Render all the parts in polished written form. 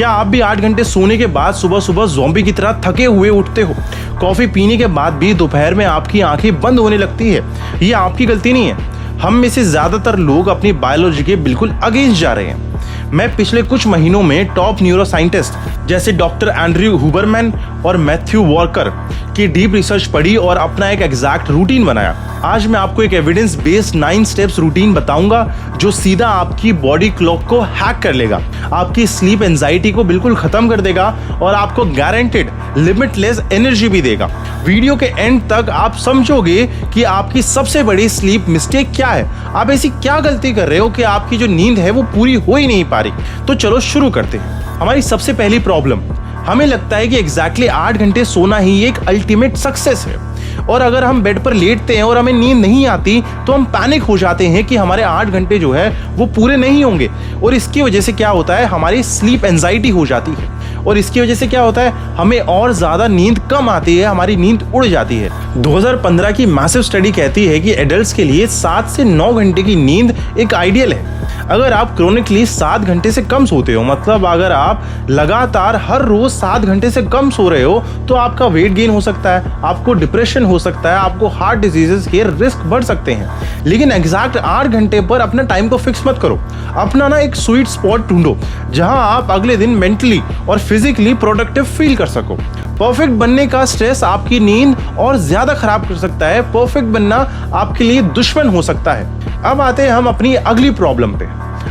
क्या आप भी 8 घंटे सोने के बाद सुबह सुबह ज़ॉम्बी की तरह थके हुए उठते हो? कॉफ़ी पीने के बाद भी दोपहर में आपकी आंखें बंद होने लगती है? ये आपकी गलती नहीं है। हम में से ज़्यादातर लोग अपनी बायोलॉजी के बिल्कुल अगेंस्ट जा रहे हैं। मैं पिछले कुछ महीनों में टॉप न्यूरोसाइंटिस्ट जैसे डॉक्टर एंड्रयू हुबरमैन और मैथ्यू वॉकर की डीप रिसर्च पढ़ी और अपना एक एग्जैक्ट रूटीन बनाया। आज मैं आपको एक एविडेंस बेस्ड 9 स्टेप्स रूटीन बताऊंगा जो सीधा आपकी बॉडी क्लॉक को हैक कर लेगा, आपकी स्लीप एंजाइटी को बिल्कुल खत्म कर देगा और आपको गारंटेड लिमिटलेस एनर्जी भी देगा। वीडियो के एंड तक आप समझोगे कि आपकी सबसे बड़ी स्लीप मिस्टेक क्या है, आप ऐसी क्या गलती कर रहे हो कि आपकी जो नींद है वो पूरी हो ही नहीं पा रही। तो चलो शुरू करते हैं। हमारी सबसे पहली प्रॉब्लम, हमें लगता है कि एग्जैक्टली 8 घंटे सोना ही एक अल्टीमेट सक्सेस है और अगर हम बेड पर लेटते हैं और हमें नींद नहीं आती तो हम पैनिक हो जाते हैं कि हमारे 8 घंटे जो है वो पूरे नहीं होंगे और इसकी वजह से क्या होता है, हमारी स्लीप एंजाइटी हो जाती है और इसकी वजह से क्या होता है, हमें और ज़्यादा नींद कम आती है, हमारी नींद उड़ जाती है। 2015 की मैसिव स्टडी कहती है कि एडल्ट्स के लिए 7 से 9 घंटे की नींद एक आइडियल है। अगर आप क्रोनिकली 7 घंटे से कम सोते हो, मतलब अगर आप लगातार हर रोज 7 घंटे से कम सो रहे हो तो आपका वेट गेन हो सकता है, आपको डिप्रेशन हो सकता है, आपको हार्ट डिजीजेस के रिस्क बढ़ सकते हैं। लेकिन एग्जैक्ट 8 घंटे पर अपना टाइम को फिक्स मत करो। अपना ना एक स्वीट स्पॉट ढूंढो जहां आप अगले दिन मेंटली और फिजिकली प्रोडक्टिव फील कर सको। परफेक्ट बनने का स्ट्रेस आपकी नींद और ज्यादा खराब कर सकता है। परफेक्ट बनना आपके लिए दुश्मन हो सकता है। अब आते हैं हम अपनी अगली प्रॉब्लम पे।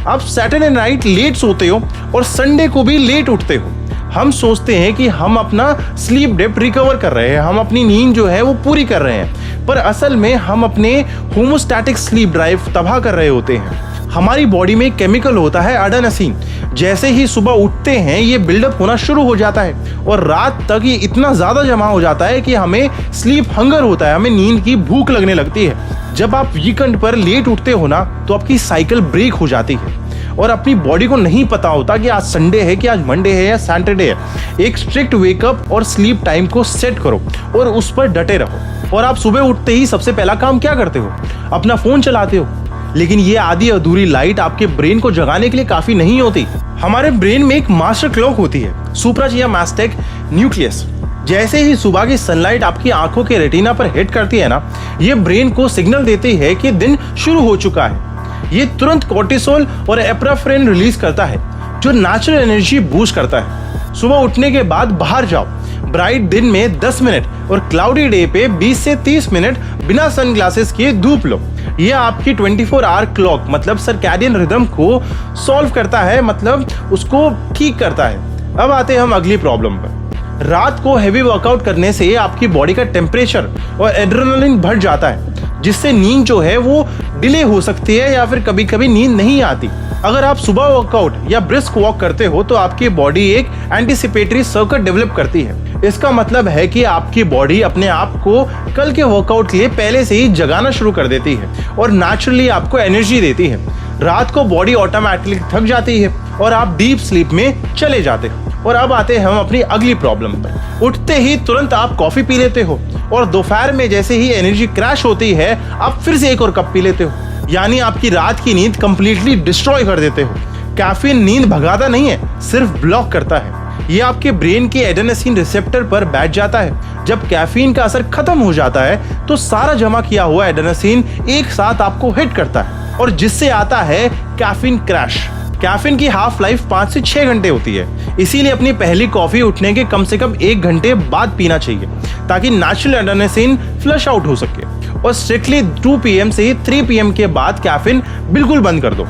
आप सैटरडे नाइट लेट सोते हो और संडे को भी लेट उठते हो। हम सोचते हैं कि हम अपना स्लीप डेप्थ रिकवर कर रहे हैं, हम अपनी नींद जो है वो पूरी कर रहे हैं, पर असल में हम अपने होमोस्टैटिक स्लीप ड्राइव तबाह कर रहे होते हैं। हमारी बॉडी में केमिकल होता है एडेनोसिन। जैसे ही सुबह उठते हैं ये बिल्डअप होना शुरू हो जाता है और रात तक ये इतना ज़्यादा जमा हो जाता है कि हमें स्लीप हंगर होता है, हमें नींद की भूख लगने लगती है। जब आप वीकेंड पर लेट उठते हो ना तो आपकी साइकिल ब्रेक हो जाती है और अपनी बॉडी को नहीं पता होता कि आज संडे है कि आज मंडे है या सैटरडे है। एक स्ट्रिक्ट वेकअप और स्लीप टाइम को सेट करो और उस पर डटे रहो। और आप सुबह उठते ही सबसे पहला काम क्या करते हो? अपना फोन चलाते हो। लेकिन ये आधी अधूरी लाइट आपके ब्रेन को जगाने के लिए काफी नहीं होती। हमारे ब्रेन में एक मास्टर क्लॉक होती है, सुप्राचियामास्टिक न्यूक्लियस। जैसे ही सुबह की सनलाइट आपकी आंखों के रेटिना पर हिट करती है ना, ये ब्रेन को सिग्नल देती है कि दिन शुरू हो चुका है। ये तुरंत कोर्टिसोल और एपिनेफ्रिन रिलीज करता है जो नेचुरल एनर्जी बूस्ट करता है। सुबह उठने के बाद बाहर जाओ, ब्राइट दिन में 10 मिनट और क्लाउडी डे पे 20 से 30 मिनट बिना सनग्लासेस के धूप लो। ये आपकी 24 आवर क्लॉक मतलब सर्कैडियन रिदम को सॉल्व करता है, मतलब उसको ठीक करता है। अब आते हैं हम अगली प्रॉब्लम पर। रात को हैवी वर्कआउट करने से आपकी बॉडी का टेम्परेचर और एड्रेनलिन बढ़ जाता है, जिससे नींद जो है वो डिले हो सकती है या फिर कभी कभी नींद नहीं आती। अगर आप सुबह वर्कआउट या ब्रिस्क वॉक करते हो तो आपकी बॉडी एक एंटीसिपेटरी सर्किट डेवलप करती है। इसका मतलब है कि आपकी बॉडी अपने आप को कल के वर्कआउट के लिए पहले से ही जगाना शुरू कर देती है और नेचुरली आपको एनर्जी देती है। रात को बॉडी ऑटोमेटिकली थक जाती है और आप डीप स्लीप में चले जाते हो। और अब आते हैं हम अपनी अगली प्रॉब्लम पर। उठते ही तुरंत आप कॉफी पी लेते हो और दोपहर में जैसे ही एनर्जी क्रैश होती है आप फिर से एक और कप पी लेते हो, यानी आपकी रात की नींद कंप्लीटली डिस्ट्रॉय कर देते हो। कैफीन नींद भगाता नहीं है, सिर्फ ब्लॉक करता है। ये आपके ब्रेन के एडेनोसिन रिसेप्टर पर बैठ जाता है। जब कैफीन का असर खत्म हो जाता है तो सारा जमा किया हुआ एडेनोसिन एक साथ आपको हिट करता है और जिससे आता है कैफीन क्रैश। कैफीन की हाफ लाइफ 5 से 6 घंटे होती है, इसीलिए अपनी पहली कॉफी उठने के कम से कम 1 घंटे बाद पीना चाहिए ताकि नेचुरल एडेनोसिन फ्लश आउट हो सके। और स्ट्रिक्टली 2 PM से 3 PM के बाद कैफीन बिल्कुल बंद कर दो।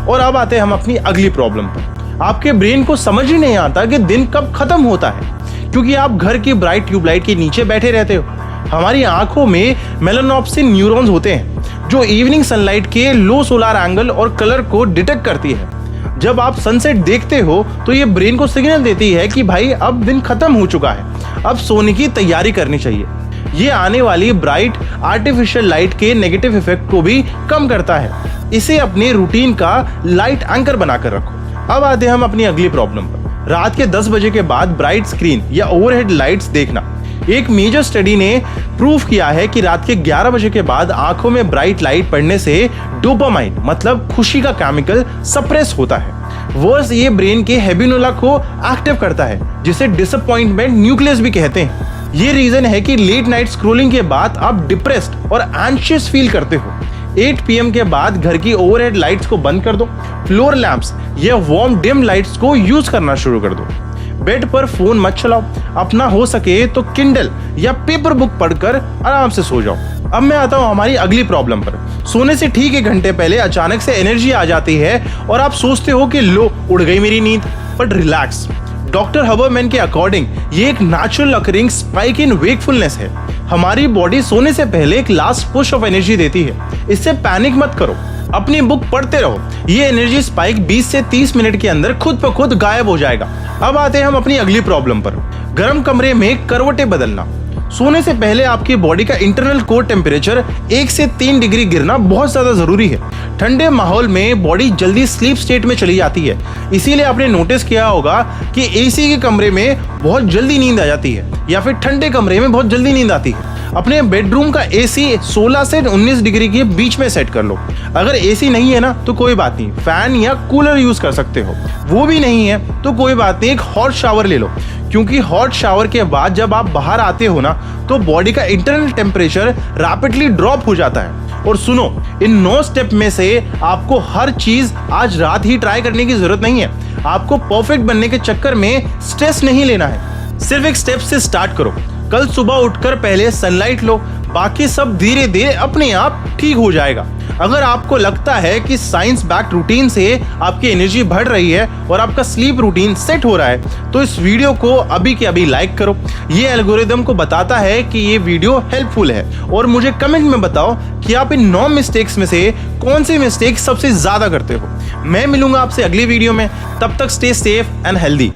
और अब आते हैं हम अपनी अगली प्रॉब्लम पर। आपके ब्रेन को समझ ही नहीं आता कि दिन कब खत्म होता है, क्योंकि आप घर की ब्राइट ट्यूबलाइट के नीचे बैठे रहते हो। हमारी आंखों में मेलानोप्सिन न्यूरॉन्स होते हैं जो इवनिंग सनलाइट के लो सोलर एंगल और कलर को डिटेक्ट करती है। जब आप सनसेट देखते हो तो ये ब्रेन को सिग्नल देती है कि भाई अब दिन खत्म हो चुका है, अब सोने की तैयारी करनी चाहिए। ये आने वाली ब्राइट आर्टिफिशियल लाइट के नेगेटिव इफेक्ट को भी कम करता है। इसे अपने रूटीन का लाइट एंकर बनाकर रखो। अब आते हैं हम अपनी अगली प्रॉब्लम पर। रात के 10 बजे के बाद ब्राइट स्क्रीन या ओवरहेड लाइट्स देखना। एक मेजर स्टडी ने प्रूव किया है कि रात के 11 बजे के बाद आंखों में ब्राइट लाइट पड़ने से डोपामाइन मतलब खुशी का केमिकल सप्रेस होता है। वर्स ये ब्रेन के हेबिनुला को एक्टिव करता है, जिसे डिसअपॉइंटमेंट न्यूक्लियस भी कहते हैं। ये रीजन है कि लेट नाइट स्क्रोलिंग के बाद आप डिप्रेस्ड और एंशियस फील करते हो। 8 PM के बाद घर की ओवरहेड लाइट्स को बंद कर दो, फ्लोर लैंप्स या वार्म डिम लाइट्स को यूज करना शुरू कर दो। बेड पर फोन मत चलाओ, अपना हो सके तो किंडल या पेपर बुक पढ़कर आराम से सो जाओ। अब मैं आता हूँ हमारी अगली प्रॉब्लम पर। सोने से ठीक 1 घंटे पहले अचानक से एनर्जी आ जाती है और आप सोचते हो कि लो उड़ गई मेरी नींद, बट रिलैक्स। डॉक्टर हबरमैन के अकॉर्डिंग ये एक natural occurring spike in wakefulness है। हमारी बॉडी सोने से पहले एक लास्ट पुश ऑफ एनर्जी देती है। इससे पैनिक मत करो, अपनी बुक पढ़ते रहो। ये एनर्जी स्पाइक 20 से 30 मिनट के अंदर खुद ब खुद गायब हो जाएगा। अब आते हैं हम अपनी अगली प्रॉब्लम पर, गर्म कमरे में करवटें बदलना। सोने से पहले आपकी बॉडी का इंटरनल कोर टेम्परेचर 1 से 3 डिग्री गिरना बहुत ज्यादा जरूरी है। ठंडे माहौल में बॉडी जल्दी स्लीप स्टेट में चली जाती है। इसीलिए आपने नोटिस किया होगा कि एसी के कमरे में बहुत जल्दी नींद आ जाती है या फिर ठंडे कमरे में बहुत जल्दी नींद आती है। अपने बेडरूम का एसी 16 से 19 डिग्री के बीच में सेट कर लो। अगर एसी नहीं है ना तो कोई बात नहीं, फैन या कूलर यूज कर सकते हो। वो भी नहीं है तो कोई बात नहीं, एक हॉट शावर ले लो, क्योंकि हॉट शावर के बाद जब आप बाहर आते हो ना तो बॉडी का इंटरनल टेम्परेचर रैपिडली ड्रॉप हो जाता है। और सुनो, इन 9 स्टेप में से आपको हर चीज आज रात ही ट्राई करने की जरूरत नहीं है। आपको परफेक्ट बनने के चक्कर में स्ट्रेस नहीं लेना है। सिर्फ एक स्टेप से स्टार्ट करो। कल सुबह उठकर पहले सनलाइट लो, बाकी सब धीरे धीरे अपने आप ठीक हो जाएगा। अगर आपको लगता है कि साइंस बैक्ड रूटीन से आपकी एनर्जी बढ़ रही है और आपका स्लीप रूटीन सेट हो रहा है तो इस वीडियो को अभी के अभी लाइक करो। ये एल्गोरिदम को बताता है कि ये वीडियो हेल्पफुल है। और मुझे कमेंट में बताओ कि आप इन 9 मिस्टेक्स में से कौन सी मिस्टेक सबसे ज्यादा करते हो। मैं मिलूंगा आपसे अगली वीडियो में, तब तक स्टे सेफ एंड हेल्दी।